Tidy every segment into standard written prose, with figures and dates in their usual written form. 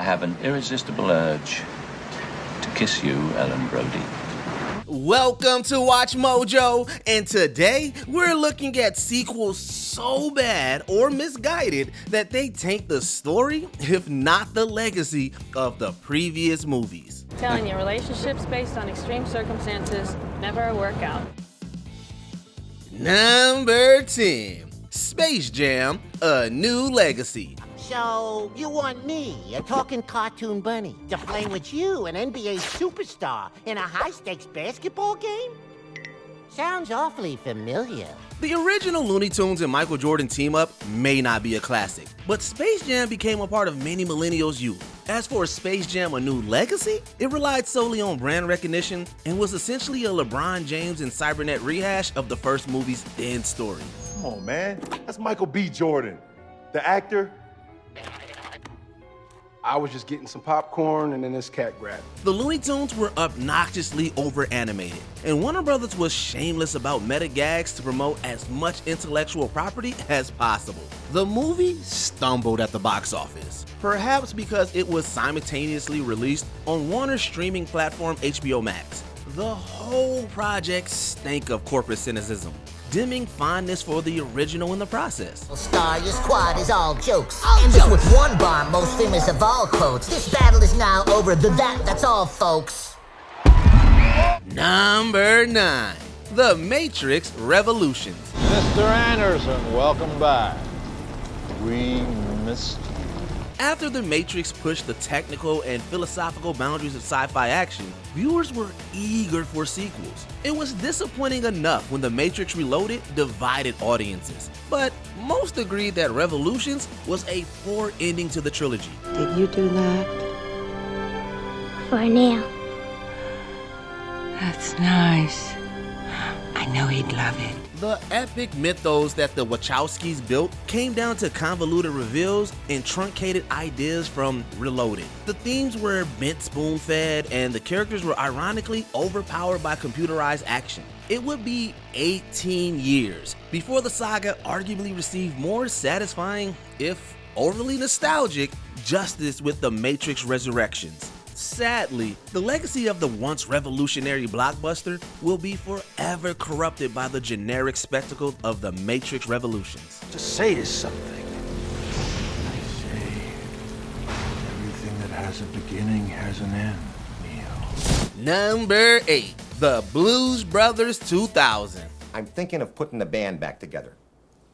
have an irresistible urge to kiss you, Ellen Brody. Welcome to Watch Mojo, and today we're looking at sequels so bad or misguided that they taint the story, if not the legacy, of the previous movies. Telling you, relationships based on extreme circumstances never work out. Number 10, Space Jam: A New Legacy. So, you want me, a talking cartoon bunny, to play with you, an NBA superstar, in a high-stakes basketball game? Sounds awfully familiar. The original Looney Tunes and Michael Jordan team-up may not be a classic, but Space Jam became a part of many millennials' youth. As for Space Jam: A New Legacy, it relied solely on brand recognition and was essentially a LeBron James and Cybernet rehash of the first movie's end story. Come on, man. That's Michael B. Jordan, the actor. I was just getting some popcorn and then this cat grabbed me. The Looney Tunes were obnoxiously over-animated, and Warner Brothers was shameless about meta gags to promote as much intellectual property as possible. The movie stumbled at the box office, perhaps because it was simultaneously released on Warner's streaming platform HBO Max. The whole project stank of corporate cynicism, dimming fondness for the original in the process. Star, your squad is all jokes. And just with one bar, most famous of all quotes. This battle is now over. That's all, folks. Number 9, The Matrix Revolutions. Mr. Anderson, welcome back. We missed you. After The Matrix pushed the technical and philosophical boundaries of sci-fi action, viewers were eager for sequels. It was disappointing enough when The Matrix Reloaded divided audiences, but most agreed that Revolutions was a poor ending to the trilogy. Did you do that? For now. That's nice. I know he'd love it. The epic mythos that the Wachowskis built came down to convoluted reveals and truncated ideas from Reloaded. The themes were bent spoon-fed, and the characters were ironically overpowered by computerized action. It would be 18 years before the saga arguably received more satisfying, if overly nostalgic, justice with The Matrix Resurrections. Sadly, the legacy of the once revolutionary blockbuster will be forever corrupted by the generic spectacle of The Matrix Revolutions. To say is something. I say, everything that has a beginning has an end, Neo. Number 8, The Blues Brothers 2000. I'm thinking of putting the band back together.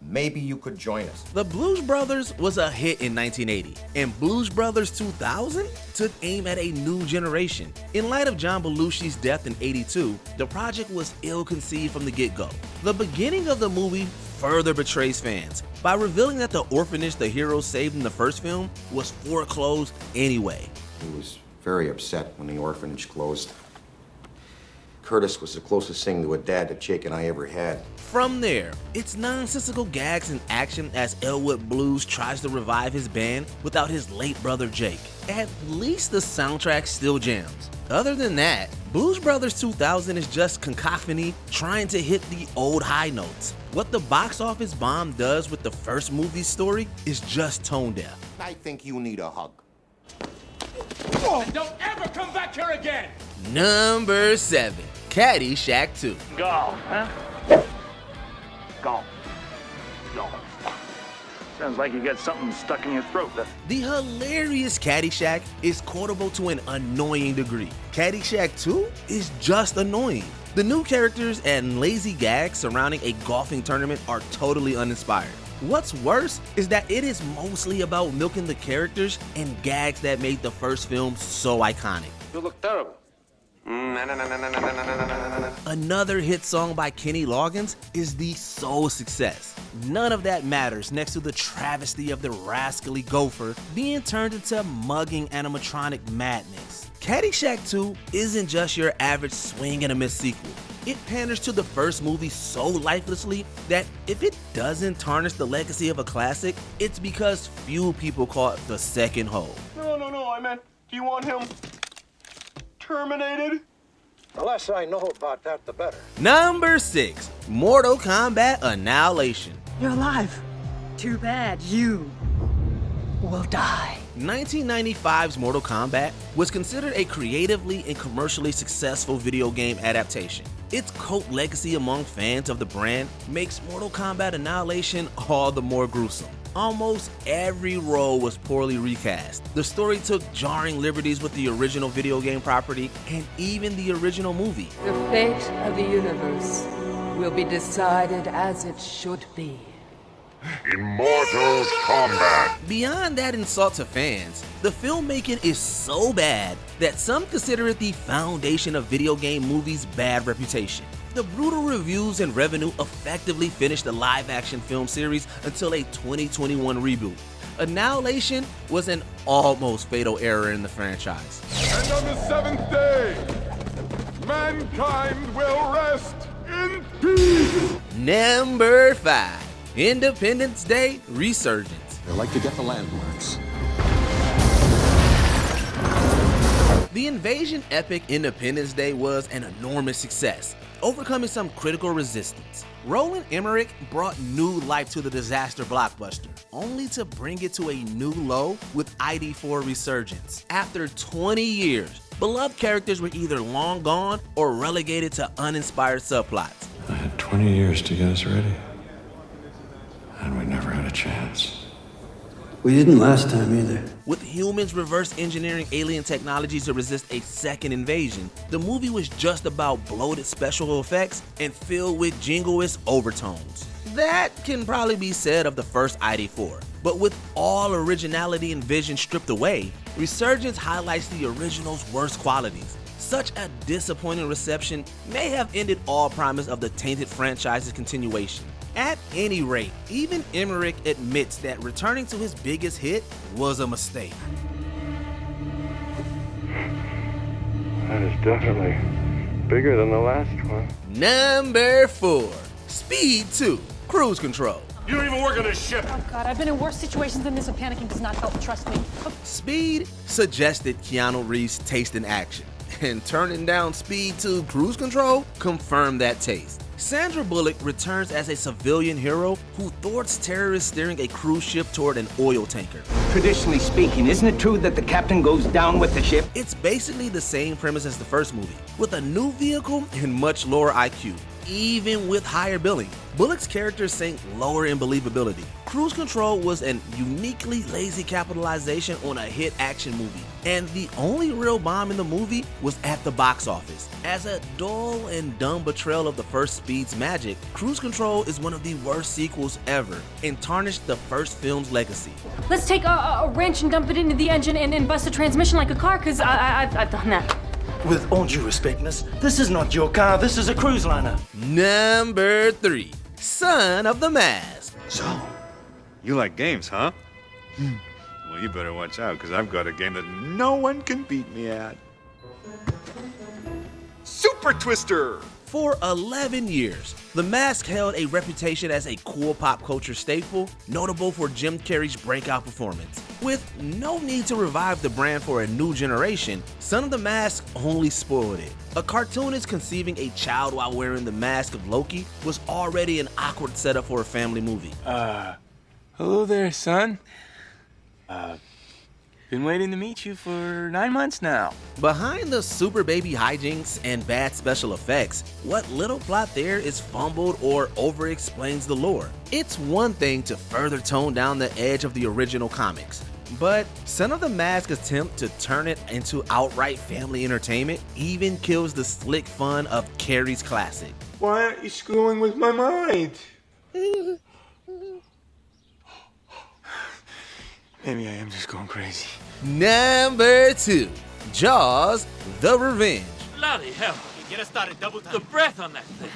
Maybe you could join us. The Blues Brothers was a hit in 1980, and Blues Brothers 2000 took aim at a new generation. In light of John Belushi's death in '82, the project was ill-conceived from the get-go. The beginning of the movie further betrays fans by revealing that the orphanage the heroes saved in the first film was foreclosed anyway. He was very upset when the orphanage closed. Curtis was the closest thing to a dad that Jake and I ever had. From there, it's nonsensical gags and action as Elwood Blues tries to revive his band without his late brother Jake. At least the soundtrack still jams. Other than that, Blues Brothers 2000 is just cacophony trying to hit the old high notes. What the box office bomb does with the first movie's story is just tone deaf. I think you need a hug. And don't ever come back here again! Number 7, Caddyshack 2. Golf, huh? Golf. Sounds like you got something stuck in your throat. The hilarious Caddyshack is quotable to an annoying degree. Caddyshack 2 is just annoying. The new characters and lazy gags surrounding a golfing tournament are totally uninspired. What's worse is that it is mostly about milking the characters and gags that made the first film so iconic. You look terrible. Another hit song by Kenny Loggins is the sole success. None of that matters next to the travesty of the rascally gopher being turned into mugging animatronic madness. Caddyshack 2 isn't just your average swing and a miss sequel. It panders to the first movie so lifelessly that if it doesn't tarnish the legacy of a classic, it's because few people caught the second hole. No, I meant, do you want him terminated? The less I know about that, the better. Number 6, Mortal Kombat Annihilation. You're alive. Too bad you will die. 1995's Mortal Kombat was considered a creatively and commercially successful video game adaptation. Its cult legacy among fans of the brand makes Mortal Kombat Annihilation all the more gruesome. Almost every role was poorly recast. The story took jarring liberties with the original video game property and even the original movie. The fate of the universe will be decided as it should be. Immortal Kombat. Beyond that insult to fans, the filmmaking is so bad that some consider it the foundation of video game movies' bad reputation. The brutal reviews and revenue effectively finished the live-action film series until a 2021 reboot. Annihilation was an almost fatal error in the franchise. And on the seventh day, mankind will rest in peace. Number 5. Independence Day Resurgence. They like to get the landmarks. The invasion epic Independence Day was an enormous success, overcoming some critical resistance. Roland Emmerich brought new life to the disaster blockbuster, only to bring it to a new low with ID4 Resurgence. After 20 years, beloved characters were either long gone or relegated to uninspired subplots. I had 20 years to get us ready, and we never had a chance. We didn't last time either. With humans reverse engineering alien technology to resist a second invasion, the movie was just about bloated special effects and filled with jingoist overtones. That can probably be said of the first ID4, but with all originality and vision stripped away, Resurgence highlights the original's worst qualities. Such a disappointing reception may have ended all promise of the tainted franchise's continuation. At any rate, even Emmerich admits that returning to his biggest hit was a mistake. That is definitely bigger than the last one. Number 4. Speed 2. Cruise Control. You don't even work on this ship. Oh God, I've been in worse situations than this, and panicking does not help, trust me. Speed suggested Keanu Reeves' taste in action, and turning down Speed 2 Cruise Control confirmed that taste. Sandra Bullock returns as a civilian hero who thwarts terrorists steering a cruise ship toward an oil tanker. Traditionally speaking, isn't it true that the captain goes down with the ship? It's basically the same premise as the first movie, with a new vehicle and much lower IQ, even with higher billing. Bullock's character sank lower in believability. Cruise Control was an uniquely lazy capitalization on a hit action movie, and the only real bomb in the movie was at the box office. As a dull and dumb betrayal of the first Speed's magic, Cruise Control is one of the worst sequels ever and tarnished the first film's legacy. Let's take a wrench and dump it into the engine and bust the transmission like a car, because I've done that. With all due respect, miss, this is not your car, this is a cruise liner. Number 3. Son of the Mask. So, you like games, huh? Well, you better watch out, because I've got a game that no one can beat me at. Super Twister! For 11 years, The Mask held a reputation as a cool pop culture staple, notable for Jim Carrey's breakout performance. With no need to revive the brand for a new generation, Son of the Mask only spoiled it. A cartoonist conceiving a child while wearing the mask of Loki was already an awkward setup for a family movie. Hello there, son. Been waiting to meet you for 9 months now. Behind the super baby hijinks and bad special effects, what little plot there is fumbled or over-explains the lore. It's one thing to further tone down the edge of the original comics, but Son of the Mask's attempt to turn it into outright family entertainment even kills the slick fun of Carrey's classic. Why aren't you screwing with my mind? Maybe I am just going crazy. Number 2. Jaws: The Revenge. Bloody hell. Get us started double time. The breath on that thing.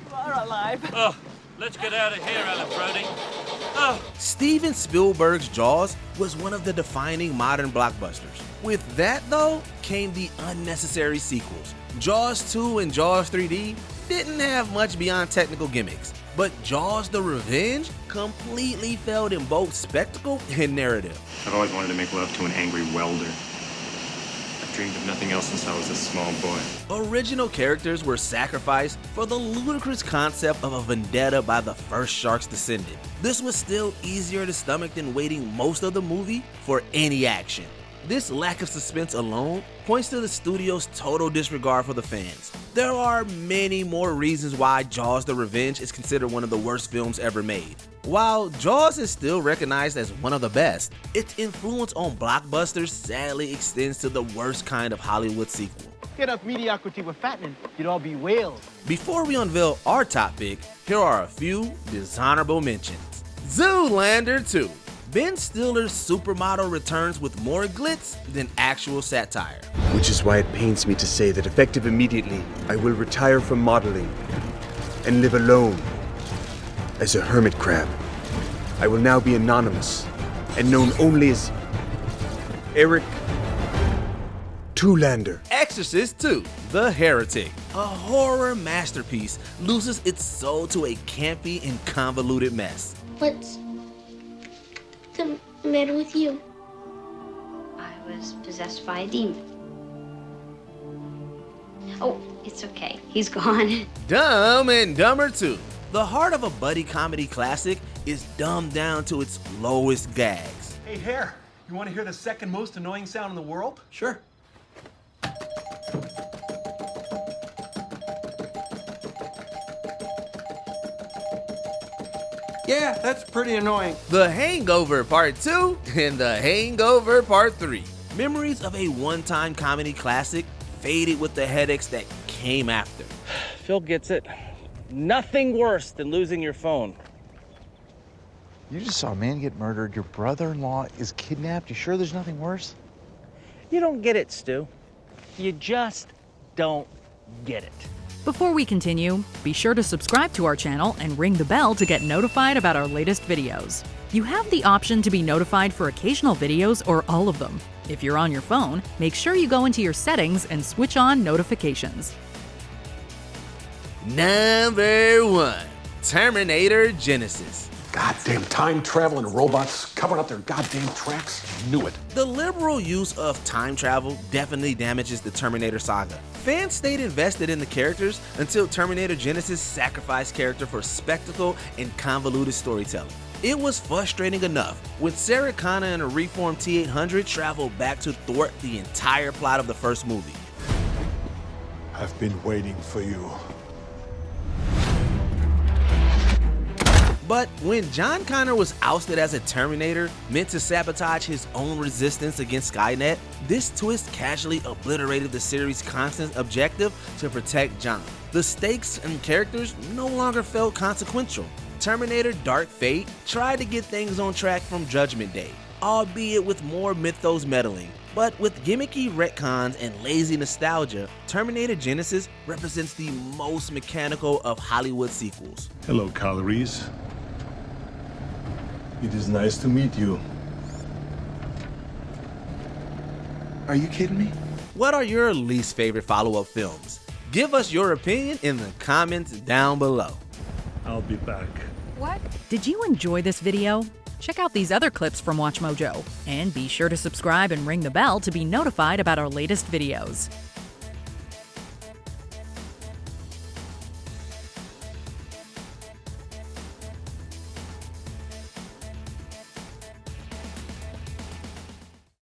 You are alive. Oh, let's get out of here, Alan Brody. Oh. Steven Spielberg's Jaws was one of the defining modern blockbusters. With that, though, came the unnecessary sequels. Jaws 2 and Jaws 3D didn't have much beyond technical gimmicks, but Jaws: The Revenge completely failed in both spectacle and narrative. I've always wanted to make love to an angry welder. A dreamed of nothing else since I was a small boy. Original characters were sacrificed for the ludicrous concept of a vendetta by the first shark's descendant. This was still easier to stomach than waiting most of the movie for any action. This lack of suspense alone points to the studio's total disregard for the fans. There are many more reasons why Jaws: The Revenge is considered one of the worst films ever made. While Jaws is still recognized as one of the best, its influence on blockbusters sadly extends to the worst kind of Hollywood sequel. Get up mediocrity with fattening, you'd all be whales. Before we unveil our top pick, here are a few dishonorable mentions. Zoolander 2. Ben Stiller's supermodel returns with more glitz than actual satire. Which is why it pains me to say that effective immediately, I will retire from modeling and live alone as a hermit crab. I will now be anonymous and known only as Eric Toolander. Exorcist 2, The Heretic. A horror masterpiece loses its soul to a campy and convoluted mess. What's the matter with you? I was possessed by a demon. Oh, it's okay. He's gone. Dumb and Dumber 2. The heart of a buddy comedy classic is dumbed down to its lowest gags. Hey, Hare, you want to hear the second most annoying sound in the world? Sure. Yeah, that's pretty annoying. The Hangover Part 2 and The Hangover Part 3. Memories of a one-time comedy classic faded with the headaches that came after. Phil gets it. Nothing worse than losing your phone. You just saw a man get murdered. Your brother-in-law is kidnapped. You sure there's nothing worse? You don't get it, Stu. You just don't get it. Before we continue, be sure to subscribe to our channel and ring the bell to get notified about our latest videos. You have the option to be notified for occasional videos or all of them. If you're on your phone, make sure you go into your settings and switch on notifications. Number 1. Terminator Genesis. Goddamn time traveling robots covering up their goddamn tracks. Knew it. The liberal use of time travel definitely damages the Terminator saga. Fans stayed invested in the characters until Terminator Genesis sacrificed character for spectacle and convoluted storytelling. It was frustrating enough when Sarah Connor and a reformed T-800 traveled back to thwart the entire plot of the first movie. I've been waiting for you. But when John Connor was ousted as a Terminator, meant to sabotage his own resistance against Skynet, this twist casually obliterated the series' constant objective to protect John. The stakes and characters no longer felt consequential. Terminator Dark Fate tried to get things on track from Judgment Day, albeit with more mythos meddling. But with gimmicky retcons and lazy nostalgia, Terminator Genesis represents the most mechanical of Hollywood sequels. Hello, calories. It is nice to meet you. Are you kidding me? What are your least favorite follow-up films? Give us your opinion in the comments down below. I'll be back. What? Did you enjoy this video? Check out these other clips from WatchMojo, and be sure to subscribe and ring the bell to be notified about our latest videos.